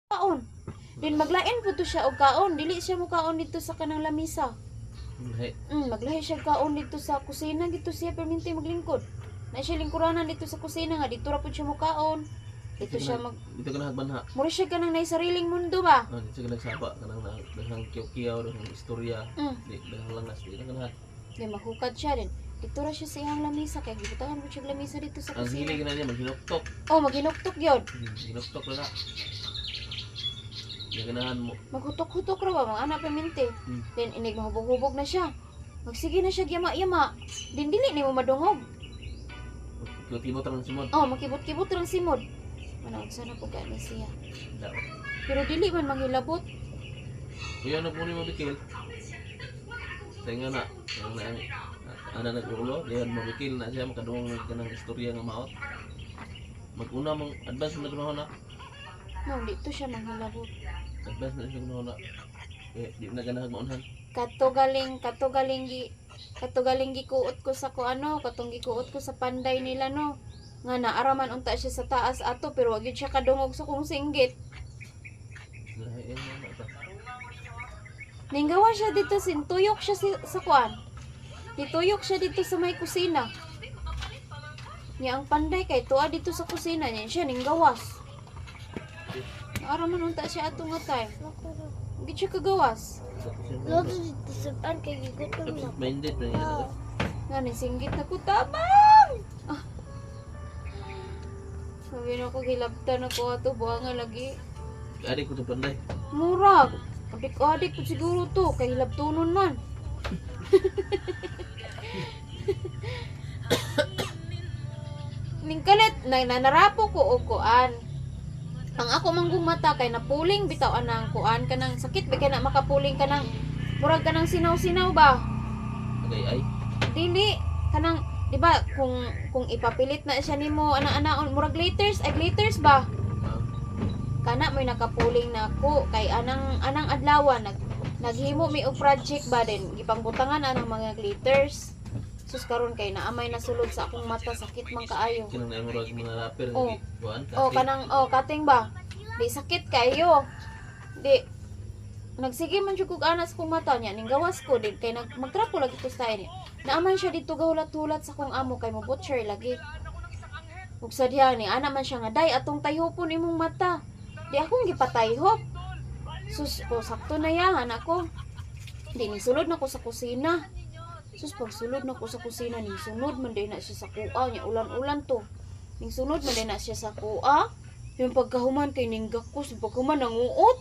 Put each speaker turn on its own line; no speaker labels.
kaon. Din maglain po to siya og kaon, dili siya mo kaon dito sa kanang lamisa. Maglahi siya kaon dito sa kusina dito siya perminti maglingkod. Na siya lingkuranan dito sa kusina nga dito ra pud siya mo kaon. Dito siya
dito ka nagbanha.
Mura siya kanang nay sariling mundo ba?
Dito ka nagsaba kanang daghang kiyaw-kiyaw, daghang istorya. Daghang langas dito ka na.
Di mahukad siya din. Dito ra siya sa iyang lamisa kay gibutangan mo siya lamisa dito sa
Ang
kusina.
hilig na niya maghinuktok.
Oh, maghinuktok yun.
Hinuktok na na. Ganahan mo.
Maghutok-hutok ra ba mga anak perminti. Then inig mahubog-hubog na siya. Magsige na siya yama-yama. Din dili nimo madungog.
Kibot lang simod.
Oh, makibot-kibot lang simod. Manawag sana po gani siya.
Dapat.
Pero dili man manghilabot.
Kuya na po ni mabikil. Tinga na. Ana nag-ulo, diyan mabikil na siya makadungong kanang istorya nga maot. Mag-una mong advance na ganahan na.
No, dito siya manghilabot.
Advance na siya ganahan na. Di na ganahan maunahan.
Katugaling gikuot ko sa kuano, katong gikuot ko sa panday nila no. Nga naaraman unta siya sa taas ato pero wag gyud siya kadungog sa kong singgit. Ninggawa siya dito tuyok siya sa kuan. Dituyok siya dito sa may kusina. Niya ang panday kay tuwa dito sa kusina niya siya ninggawas. Naaraman unta siya ato nga time. Hindi siya kagawas.
Lodo dito sa pan kay gigutom na.
Minded na yan.
Ngani singgit na ko tabang. Sabi na ko gilabtan ako ato buanga lagi.
Adik ko sa panday.
Murag. Adik po siguro to kay hilabtunon man. Ning kalit nanarapo ko og kuan. Ang ako manggong mata kay napuling bitaw anang kuan kanang sakit ba kay na makapuling kanang murag kanang sinaw-sinaw ba?
Ay.
Dili kanang di ba kung ipapilit na siya nimo ana-anaon murag glitters ba? Kana may nakapuling na ako kay anang adlawan naghimo mi og project ba din gipangbutangan anang mga glitters. Sus karon kay naamay nasulod sa akong mata sakit man kaayo.
Kanang naimurag mga rapper
Oh.
kuan.
Kanang cutting ba? Di sakit kayo. Di nagsige man jud kog anas kong mata niya ning gawas ko din kay magtrapo lagi to style niya. Naaman siya dito gahulat-hulat sa kong amo kay mo butcher lagi. Ug sadya ni ana man siya nga day atong tayhopon imong mata. Di akong gipatayhop. Sus ko sakto na yan anak ko. Di ni sulod na ko sa kusina. Sus pag sulod na ko sa kusina ning sunod man day na siya sa kuha niya ulan-ulan to. Ning sunod man day na siya sa kuha. Yung pagkahuman kay ning gakos pagkahuman nanguot.